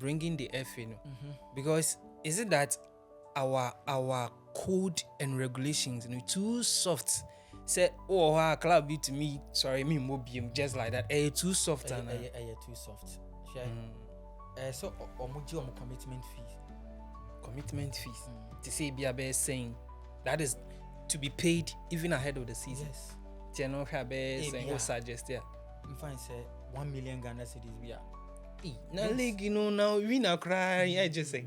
bringing the FA, no? Because is it that our code and regulations, too soft? Say, oh, club beat me. Sorry, me mobium just like that. Too soft, too soft. So, commitment fees. Commitment fees. To say be saying that is to be paid even ahead of the season. Yes. Tino saying what suggest yeah. If I say 1 million Ghana cedis be now league, now we now cry. I just say.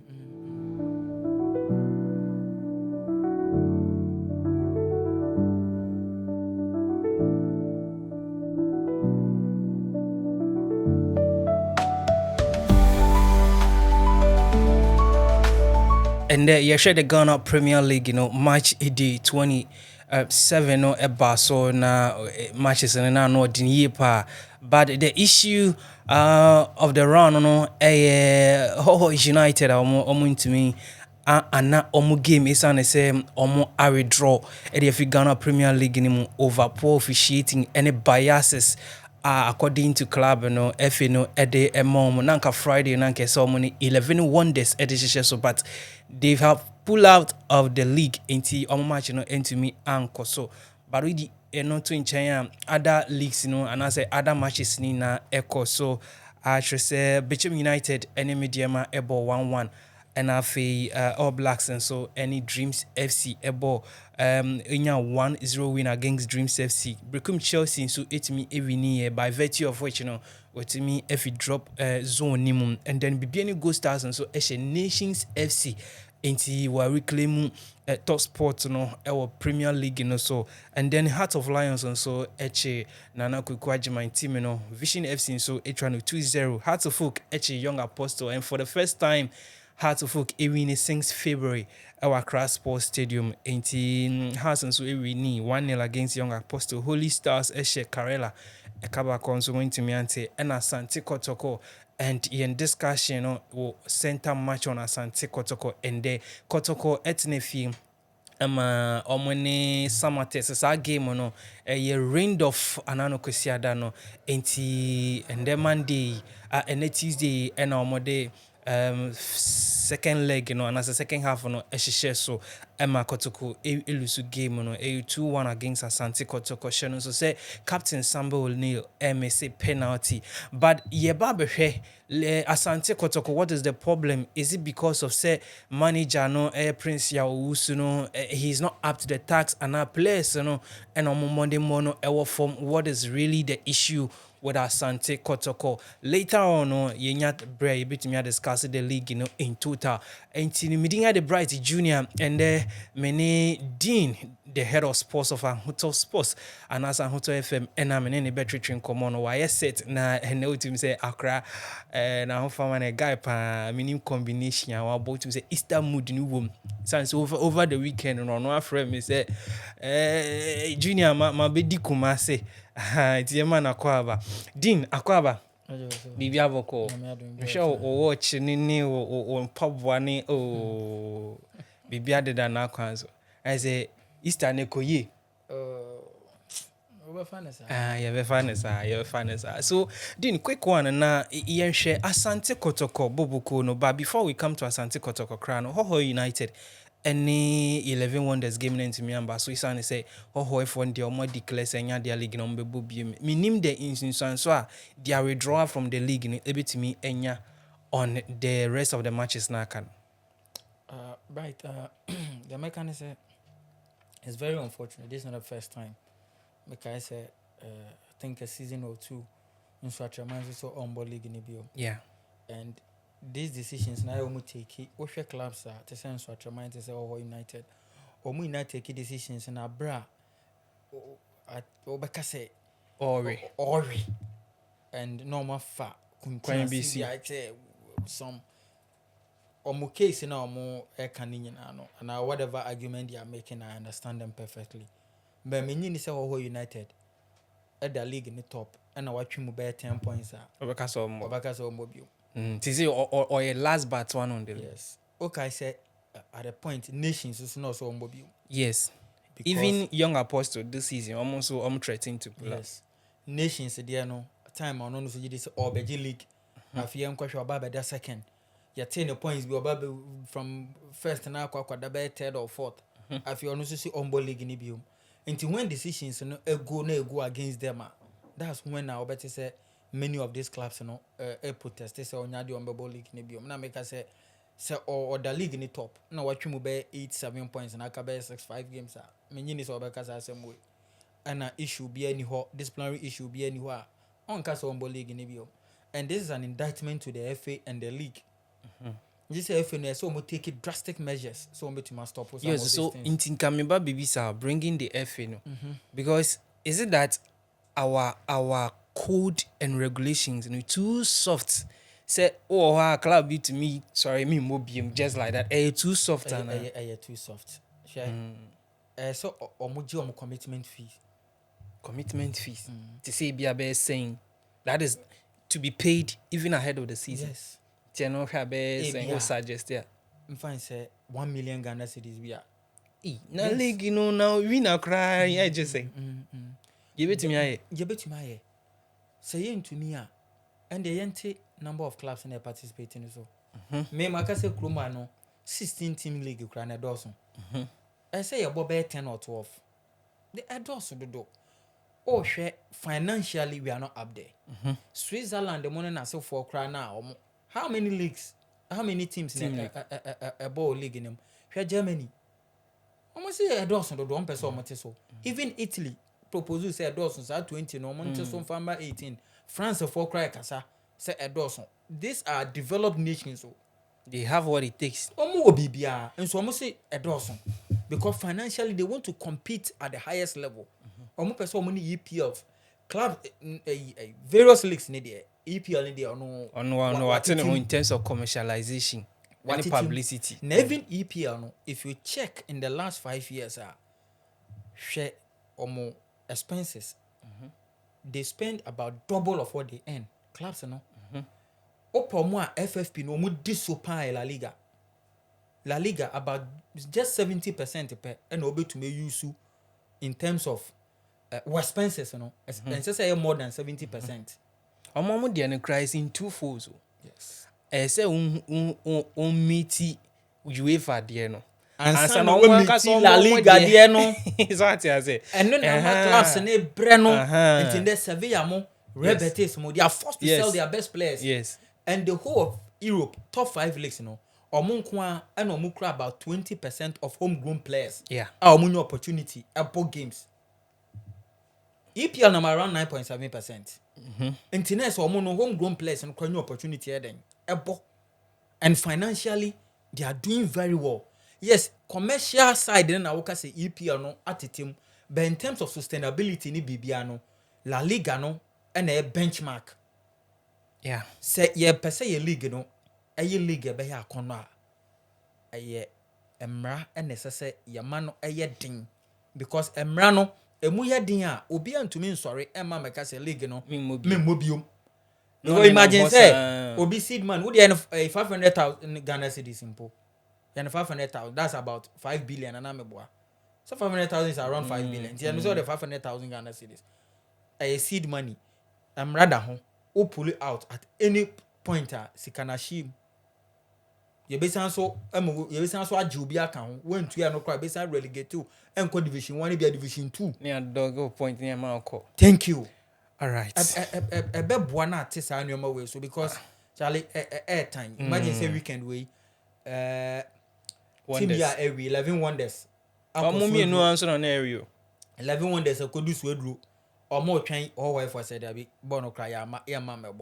And you share the Ghana Premier League, March day 27 no eba so na matches na no din pa. But the issue of the round Hoho United omo ntimi ana omo game is an say omo a withdraw the Ghana Premier League ni mu over poor officiating any biases. According to club FA ede emom nanka Friday nanka so many 11 wonders edition so but they have pulled out of the league into match into me anko so but we to in China other leagues and I say other matches ni na echo so I should say Bicham United any mediama ebo 1-1 and All Blacks and so any Dreams FC ebo in 1-0 win against Dreams FC. Become Chelsea so it me every year by virtue of which what me if we drop zone minimum and then be Go Stars and so Nations FC into we reclaim top sports our Premier League so and then Heart of Lions and so Nana Kukwajima team Vision FC so 2-0 Heart of Folk Young Apostle and for the first time Heart of Folk win since February our Accra Sports Stadium in Hearts and so we 1-0 against Young Apostle Holy Stars Karela Ekaba Konso going to Miante and Asante Kotoko and in discussion center match on Asante Kotoko and the Kotoko etnefi omone samates sa game ye rained off anano kwesiada no enti and the Monday and Tuesday and omode second leg and as a second half so Emma Kotoko elusu game 2-1 against Asante Kotoko Shannon so say Captain Sambo O'Neil MSA penalty but yebabe Asante Kotoko what is the problem is it because of say manager Prince Owusu he's not up to the task and our players and on Monday morning form what is really the issue with Asante Kotoko. Later on, Yenyat Bray bit me discuss the league, in total. And meeting the Bright Junior and many Dean, the head of sports of Hotel Sports, and as a Hotel FM, and I'm in any better train common. Why I said na and no to say Accra, and I found a guy pa meaning combination. I about to say Easter mood new room. Since over the weekend, and on one friend me say, Junior, my baby Kumase. It's your man Akwaba. Dean Akwaba. Bibi Avoko. Michelle or watch Nini or pub one oh Bibi added than Akwanzo. I say Easter Nekoye. You're fun. So, Dean, quick one and now share Asante Kotoko Bobuko no. But before we come to Asante Kotoko Krano, Hoho United. Any 11 wonders game into me and so he say if one day more declares and their league number me name the instance so their withdrawal from the league in a bit to me enya on the rest of the matches now can right the mechanism is very unfortunate. This is not the first time because I think a season or two in such a man so on board league in the yeah and these decisions now we take it. What clubs are to send such a mind to say United, or we not take decisions in our bra, at Obakase, Ori, and normal fat. Can be see I say some or more case in our more air canning and now whatever argument they are making, I understand them perfectly. But meaning is our United at the league in the top, and I watch him bear 10 points. Obakase or mobile. Or a last but one on the yes. Okay, I said at a point nations is not so mobile. Yes. Because even Young Apostle this season almost threatening to pull yes. Nations there no time on no so this or Beji League. I feel I'm quite sure about that second. you 10 points be about from first na kwada be third or fourth. If you also see on league ni biom. Until when decisions no go against them, that's when now better say many of these clubs protest. They say onya di on league ni biom. Na make us say or the league ni top. Na what you be 8-7 points na ka be 6-5 games ah. Many ni so be kasa same way. And issue be any disciplinary issue be anywhere. On case on league ni biom. And this is an indictment to the FA and the league. This FA so we take it drastic measures so we to stop some yes, so in Kamimba Bibisa bringing the FA no. Because is it that our code and regulations too soft? Say club beat me, sorry, me mobium just like that. Too soft too soft. So omo commitment fees. Commitment fees. To say be saying that is to be paid even ahead of the season. Yes. Tiano have saying suggest yeah. Fine say 1 million Ghana cedis we are. Na league now we now cry I just say. Give it to me. Give it to me. Say into me and the yente number of clubs in participating so. Me makase kroma no 16 team league kra na doson. I say about 10 or 12. The adoso do. Oh share financially we are not up there. Switzerland the money na so for kra na how many leagues? How many teams in a ball league in them? Here Germany. Almost say a dozen do one person so. Even Italy proposal say a dozen say 20 no money so farmer 18. France for cry kasa say a dozen. These are developed nations so they have what it takes. Omo bibia and so almost say a dozen because financially they want to compete at the highest level. Omo person money EPL club various leagues need there. EPL in there no in terms of commercialization and publicity. Even EPL no, if you check in the last 5 years share more expenses. They spend about double of what they earn. Clubs no. Opo FFP no mu disopan La Liga about just 70% per and obe to me use in terms of expenses no. And say more than 70%. Omo dey no cries in two folds. Yes. Say meet UEFA there no. And no we meet La Liga there no. Is what I say. And no clubs ne breno until they Sevilla mo Real Betis mo they are forced to sell their best players. Yes. And the whole of Europe top 5 leagues omo nko and omo cry about 20% of homegrown players. Yeah. Omo new opportunity about games. EPL number around 9.7%. Internet so omo no homegrown players and new opportunity then. And financially they are doing very well. Yes, commercial side then I would say EPL no attitude, but in terms of sustainability ni bibia no La Liga no and a benchmark. Yeah. Say ye per se ye league no, ye league be ya kono a ye emra and necessary ye man no ye din because emra no emu ye din a obi antumi nsori emma meka say league no me mobium. No imagine say obi seed man would you 500,000 Ghana cedis simple. And 500,000 that's about 5 billion and ameboa. So 500,000 is around 5 billion. You know the 500,000 Ghana cedis. A seed money. I'm rather home. Or pull it out at any point. Sikanashim. You besan so you besan so Jubia account. When 2 no cry besan relegate to Enco Division 1 be Division 2. Near dog point near Malco. Thank you. All right. A bebwana tisa annual way. So because Charlie air time. Imagine say weekend way. Tibia every 11 wonders. Mommy no answer on area. 11 wonders a could do swedru. Or more train or wife was said, Bono cry, ya mamma.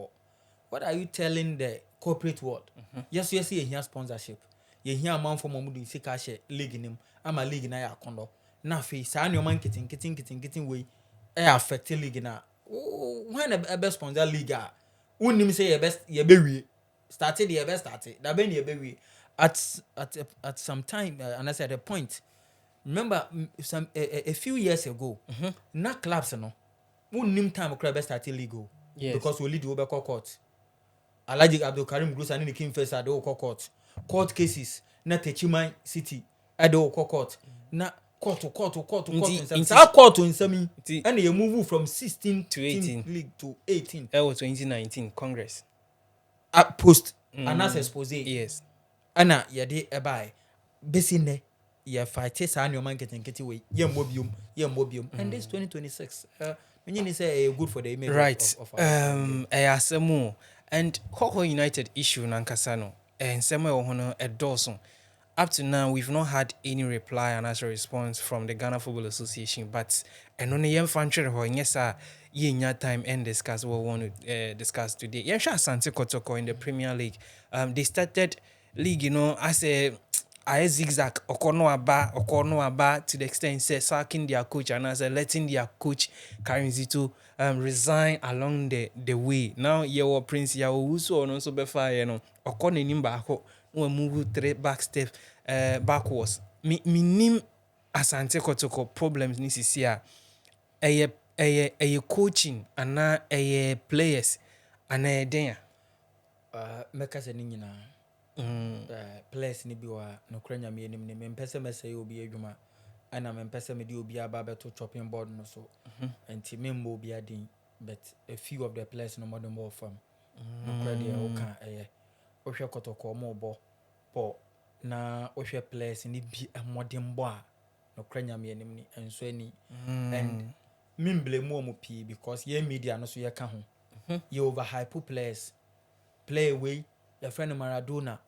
What are you telling the corporate world? Yes, you see here sponsorship. You hear a man from Momudu Sikashe league in him. I'm a league in a condo. Now, face, I know man getting way. Affect league now. When a best sponsor league, wouldn't say your best, your baby started your best started. That been your baby at some time, and I said a point. Remember, a few years ago, not clubs, no. One name time of club started legal. Yes. Because we lead over court. Alaji Abdul Karim Grus and the King first at the court cases. Not a Chimay City at the court. Not court to court. Court to insemi. And you move from 16 to 18 league to 18. That was 2019 Congress. Post anas expose yes ana yɛde ɛbae besi nnɛ yɛ fight saa nneɛma nketenkete wei yɛmmɔ biom and this 2026 menyini sɛ good for the image right of our asɛm and Koko United issue nankasa no nsɛm a ɛwɔ ho no ɛdɔɔso. Up to now, we've not had any reply and as a response from the Ghana Football Association. But and only young fan yes, time and discuss what we want to discuss today. Yeah, sure, Asante Kotoko in the Premier League. They started league, as a zigzag okono aba to the extent say sacking their coach and as letting their coach Karinzito resign along the way. Now your Prince Owusu or no so befa okono nimba we move 3 back step backwards. Me nim Asante Kotoko problems ni sisi a coaching ana players ana den meka se ni nyina players ni bi wa no kranya me enim ne me mpese mesɛ obi adwuma ana me mpese me di obi aba beto chopping board no so enti me mbo obi adin but a few of the players no modern more from no credit o kan ohwe Kotoko mo bo po na ohwe players ni bi modern bo a no kranya me enim ni enso ani and me blame mo pi because ye media no so ye ka ho ye over hype players play away your friend Maradona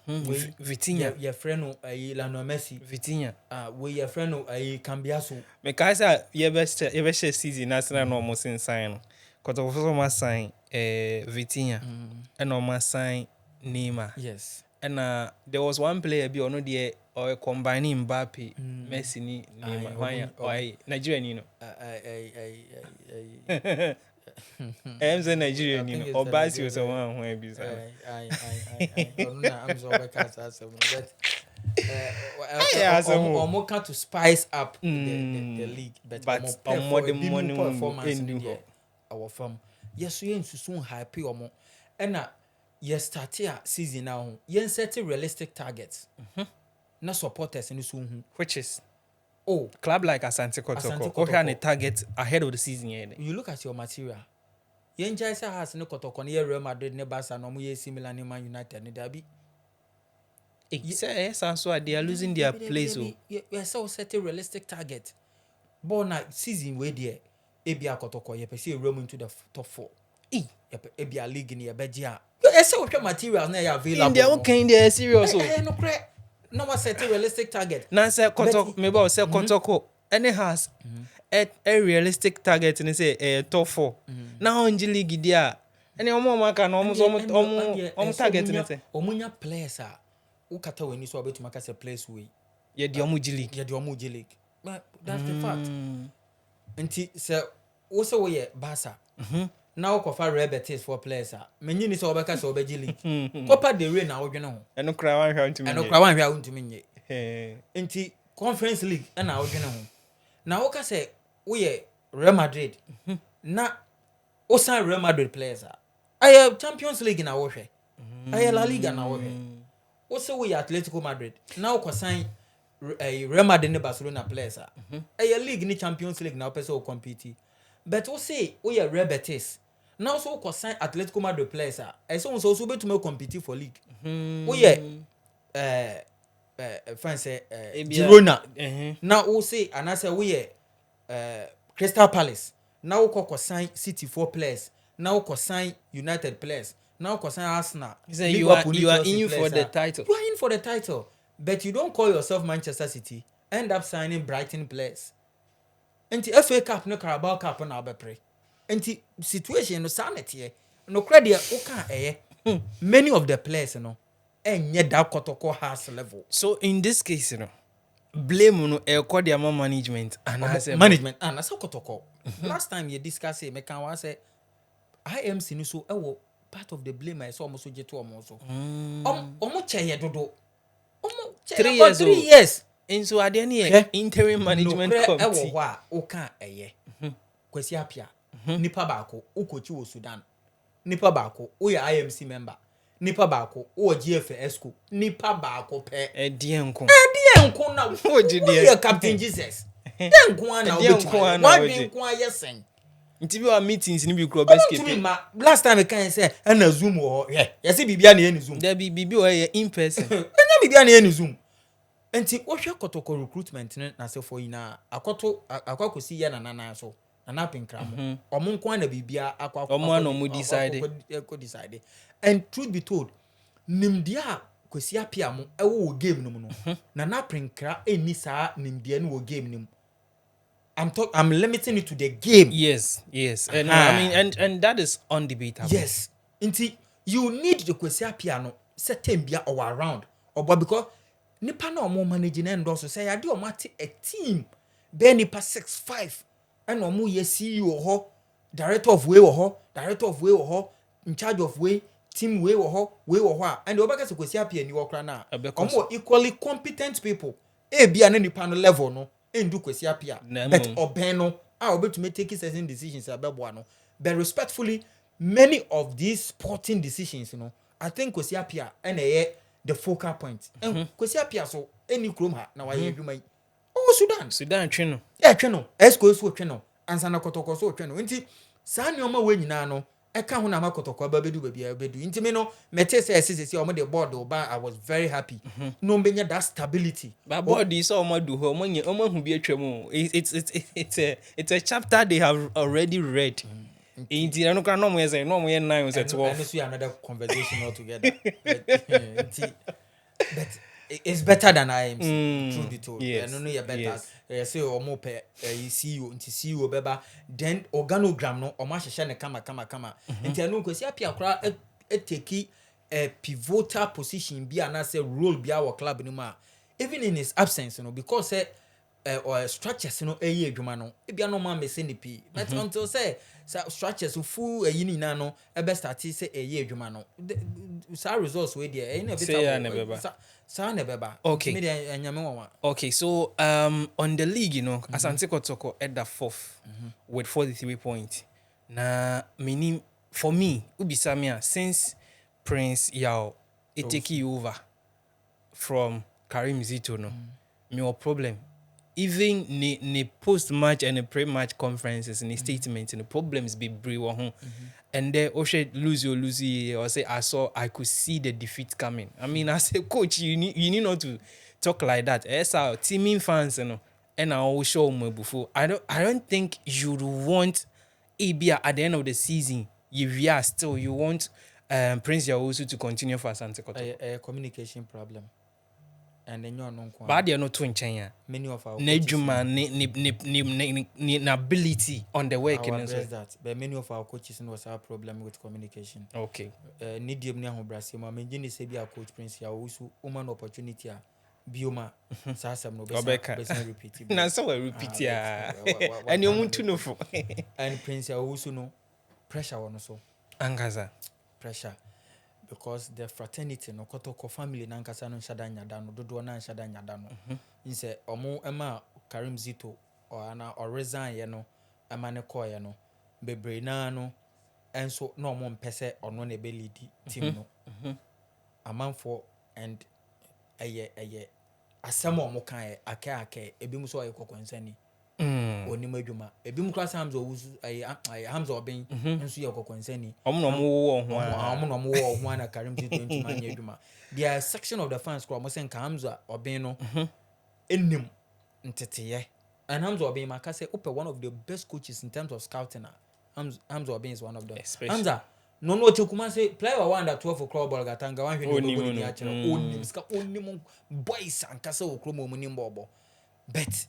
Vitinha your friend Lionel Messi Vitinha we your friend Cambiaso me kaisa ye best season national no almost insane Kotoko so ma sign Vitinha and no ma sign Neymar. yes And there was one player be ono there or combining Mbappe Messi ni Neymar why Nigeria ni no I'm saying Nigeria ni no Obasi was one who be I'm so back but almost can to spice up the league but modern money performance in our firm yes we soon happy omo and yes start here season now yen set realistic targets na supporters in so which is oh club like Asante Kotoko what can a target ahead of the season here you look at your material yen jaisa has no Kotoko near Real Madrid ne Barca no mo similar ne Man United ne dabi yes so they are losing their place yes so set a realistic target but na season we there ebia Kotoko ye pese roam into the top 4 ebia league ne ye begia yes so materials na ya available in their own kind they are serious no cre no more set a realistic target na say Kotoko maybe I say Kotoko any has a realistic target and say top 4 now in the league there any omo maka no omo target ni say omunya players a ukata weni so obetu maka say players we ye the omo league ye the omo league but that's the fact nti say wo say we Barca now kofa Real Betis for players a menyini say obeka say obeji league Copa del Rey na wodwene ho eno kra wan hwa ntumi eno kra wan hwa ntumi nye nti Conference League na wodwene ho na wo ka say we Real Madrid na o san Real Madrid players a Champions League na wo hwe La Liga na wo hwe o say we Atletico Madrid na wo san Real Madrid ne Barcelona players a league ni Champions League na wo pese o compete but we say we Real Betis now so ko sign Atletico Madrid players so so betumi compete for league we France Girona now we say and I say we Crystal Palace now ko sign City 4 players now ko sign United players now ko sign Arsenal you are in for the title you are in for the title but you don't call yourself Manchester City end up signing Brighton players enti FA Cup no Carabao Cup na obepre enti situation no sanete no credit o kan many of the players no enye that Kotoko has level so in this case blame no call their management and management and as Kotoko last time you discuss it me kan wa say IMC no so part of the blame I saw almost get to almost omo cheye dodo omo 3 years so are there interim management committee ewo ho o kan kwasi apia nipa baako o kochi wo Sudan nipa baako o ya IMC member nipa baako o GF Esco nipa baako pe edienko na o captain Jesus denko na o betu wadwenko ayesen Until our meetings in the group escape. Last time I can say and a Zoom or yes, Bibian any Zoom. There be BB in person. And Bibian any Zoom. And see what your Kotoko recruitment na say for ina akwato see ya na so na pin kram. Omo nkwan na bibia akwa Omo decide. And truth be told, nimdia kwesi apia mo ewo game no no. Na pin kra eni saa nimdia no game nim. I'm limiting it to the game. Yes. And I mean, and that is undebatable. Yes. Inti you need the kwesi piano certain bia or around. Or but because nipa na omo managing and so say ade omo ate a team be nipa 6-5 and omo ye CEO ho, director of way ho, in charge of way, team way ho, and the obaka se kwesi apia ni wokra na. Omo equally competent people. E bia na nipa no level no. Endu kwesi apia but obeno obetumi take certain decisions abebo no, but respectfully many of these sporting decisions, you know, I think kwesi apia and the focal point and kwesi apia so any krom ha na waye adwuma yi Sudan tweno esco so tweno ansa na Kotoko so tweno nti saa ne oma we nyina no eka ho na ma Kotoko ababedu babia abedu nti me no mete say sisi omo the board oba I was very happy no benya that stability but board is omo do ho omo hu bi atwam it's a chapter they have already read nti no kan no mo say no mo ye 9 was 12 and this is another conversation altogether but it's better than I am truth be told. Yes. I know you better say omo pe CEO nti CEO beba then organogram no omo ahye ne kama nti anu kwesi apia kra take a pivotal position bi ana say role bi our club ni ma even in his absence, you know, because or structures no eye adwuma no e bia no ma me se ni pi but until say structures full yini na no e be start say eye adwuma no sa results we there e na beta okay so on the league, you know, Asante Kotoko at the 4th with 43 points na meaning for me ubisamia since Prince Yao it take you over from Karim Zito no no problem. Even the post-match and the pre-match conferences and the statements and the problems be brewing and then lose or say I could see the defeat coming. I mean, as a coach, you need not to talk like that. As our teaming fans, you know, and I will show me before. I don't think you'd want Abia at the end of the season. If you are still you want Prince Owusu to continue for Asante Kotoko. A communication problem. And then you're non but they are not twin China. Many of our ability on the work and that. But many of our coaches was our problem with communication. Okay. Need you near Brazil. I mean, Jenny say be a coach Prince Owusu, woman opportunity. Bioma, Sasam no repeat. Na so we repeat ya. And you want to know for. And Prince Owusu no pressure on so. Angaza Pressure. Because the fraternity no Kotoko family nankasa no nshada nyada no dodo na nshada nyada no nse omo ema Karim Zito or resign ye no ema ne call ye no bebre na no enso no omo mpese ono na be lead team no amanfo and eye asem omo kan ake ebi mu so aye kokonsani onima adwuma ebi mu class Hamza Owusu Hamza Obin nso ye kokonsani omo no wo ho na Karim T20 man adwuma there section of the fans ko mo sen Hamza Obin no enim nteteye and Hamza Obin maka say one of the best coaches in terms of scouting. Hamza Obin is one of them. Hamza no chukuma say player one that 12 o'clock ball gatanga wan hwe no ni achira onim ska onim boys ankasa okromo mu nim bobo but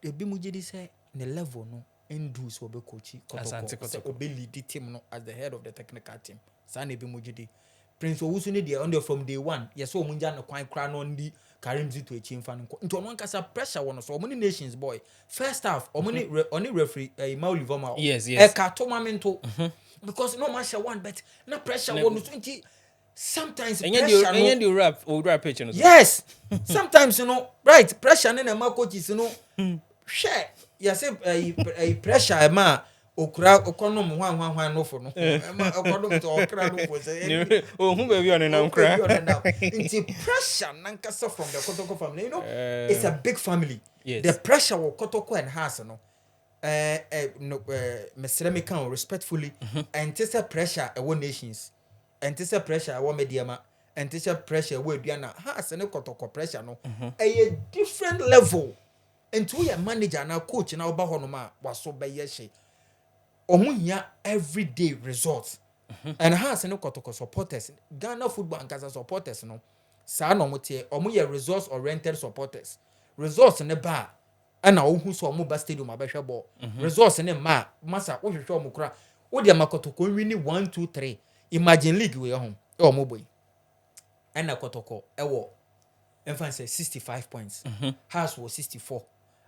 ebi mu jidi say the level no endu so be coach Kotoko be lead team no as the head of the technical team sa na ebi mu jidi Prince Owusu ne there on there from day one yes so munja no kwan kra no ndi Karim Zito echi mfa nko nti ono nkasa pressure wono so omuni nations boy first half omuni oni referee Mauli Voma yes ka tournamento because no match one but na pressure wono so nti sometimes pressure no rap pitch no yes sometimes you know right pressure na ma coaches you know share yes pressure ma okura okonom hwan no for no ma okonom to okra no for say hu baby on na okra nti pressure nankasa from the Kotoko family, you know it's a big family. Yes. The pressure will Kotoko and has no no mesrɛ me kan respectfully and this pressure ɛwɔ nations and this pressure ɛwɔ mediama and this pressure ɛwɔ aduana has ne kɔtɔkɔ pressure no a different level and we are manager na coach na oba hɔ no ma waso bɛyɛ hye ɔmo hia everyday results and has ne kɔtɔkɔ supporters Ghana football and Gaza supporters no saa na ɔmo teɛ ɔmo yɛ results oriented supporters results ne ba ana ohu so ɔmo ba stadium abɛhwɛ ball results ne ma masa wohwehwɛ ɔmo kora wo de makɔtɔkɔ wini 1 2 3 imagine league we ho ɔmo boy ana kɔtɔkɔ ɛwɔ ɛmfa sɛ 65 points has was 64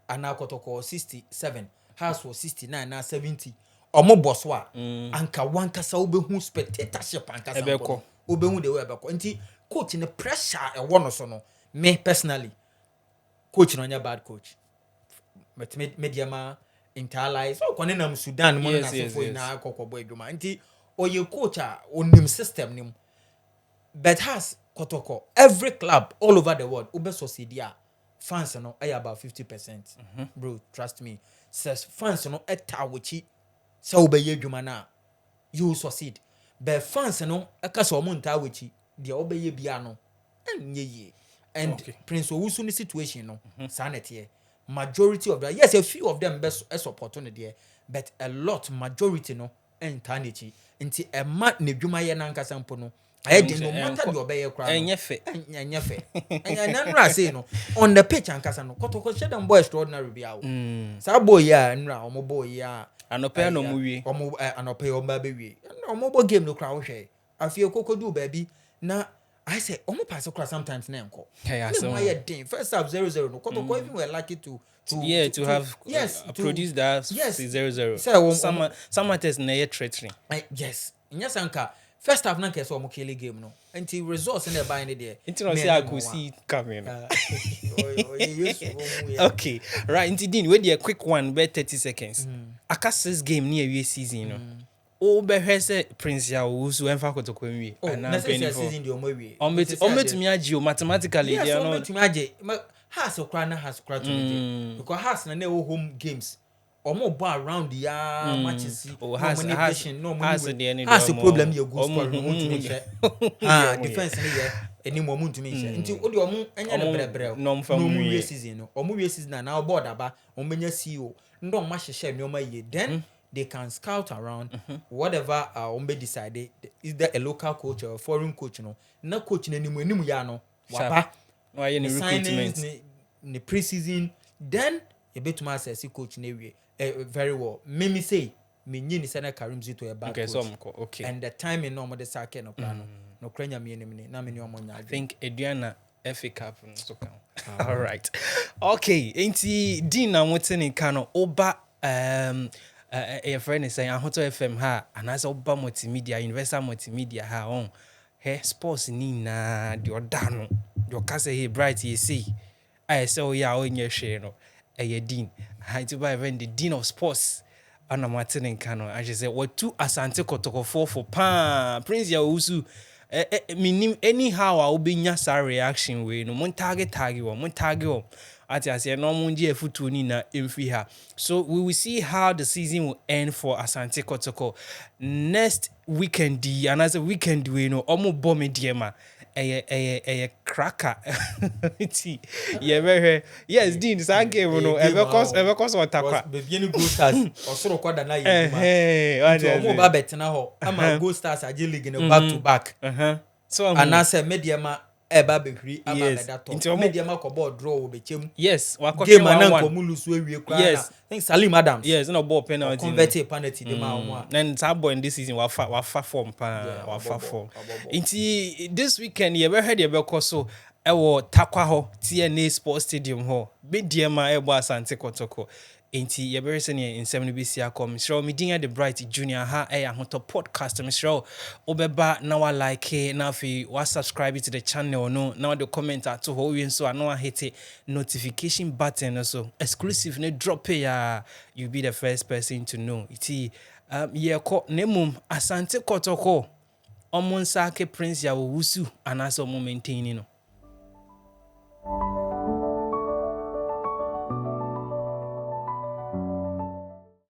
ana kɔtɔkɔ 67 has was 69 na 70 ɔmo bɔ so a anka wankasa wobɛhu spectatorship ankasa Ebeko. wobɛhu de wo ɛbɛkɔ nti coach ne pressure ɛwɔ no so no me personally coach no nya bad coach but mediama interlies so kone nam Sudan mo na so for na kokobo edwuma nti oye coach a onim system nim but has Kotoko every club all over the world ube succeed ya fans no ay about 50% bro trust me says fans no eta wichi say obeye edwuma na you succeed but fans no aka so mo nta wichi dia obeye bia no enye ye and okay. Prince Owusu ni situation no sanete majority of them yes a few of them best opportunity but a lot majority no entanechi nti e ma ne dwuma ye na nkasa mpo no I didn't no matter the obey crowd Enyefe and nra say no on the pitch ankasa no Kotoko share them boy extraordinary bia o sa boy ya nra omo boy ya anope no mu wie omo anope o ma be wie omo bo game no crowd hwe afie kokodu baby na I say omo pass across sometimes na enko first half 0-0 no Kotoko even were lucky to have yes produce that 0-0 some test na ye threatening yes nyasanka first half na kese omo kill game no until results in the buy in there until I say I could see coming okay right until then we dey a quick one be 30 seconds aka 6 game near we season no o be hwese Prince Owusu enfa Kotoko nwie ana season dey omo wie ometumi agi mathematically they are not ometumi agi has okra na has okra to because has na home games omo bo around ya matches has a problem you go score no ntumi hwe defense ni ye eni mo ntumi hwe nti odi omo enya na brebre no mo wie season no omo wie season na board aba omo nya CEO ndo ma hwehwe mi oma ye then they can scout around whatever ombe decide either a local coach or a foreign coach no na coach na enimu ya no waba why any recruitment ni pre-season then you bet to assess coach na wie very well me say me nyi ni sana Karim Zito a bad coach okay and the time in normal the sake no plan no kranya me ni na me ni omo nya I think Eduana FA Cup so kan all right okay enti din na motene kan no oba a friend is saying Ahoto FM ha anasa oba multimedia universal multimedia ha on he sports ni na de odano de okase he bright you see I say oh ya onye hwe no e din ha to buy even the dean of sports ana matene kano I just say what two Asante Kotoko for pa Prince Owusu minim anyhow I will be nya reaction we no mon target wo ati ase no mon die afutu ni na emfi ha so we will see how the season will end for Asante Kotoko next weekend another weekend we no omo bomb diema a cracker yes Dean sa game no ever cause watakwa be bien go stars osoro kwada na yi ma omo ba betena ho ama go stars age league no back to back so anase mediama eba behuri ama beda top mediama ko ball draw wo bechem yes game na nko mulusu awie kwa na think Salim Adams yes no ball penalty convert penalty de ma omo and that boy in this season wafa form pa wafa form inti this weekend you ever heard you so ewo takwa ho TNA Sports Stadium ho mediama ebo Asante Kotoko inti you better say in 70 BC akom show me dinga the bright junior ha ahoto podcast me show obeba na wa like na fi wa subscribe to the channel no na the comment to ho wi so na wa hit notification button so exclusive ne drop ya you be the first person to know iti ye ko nemum Asante Kotoko omonsa ke Prince Owusu anaso mo maintain no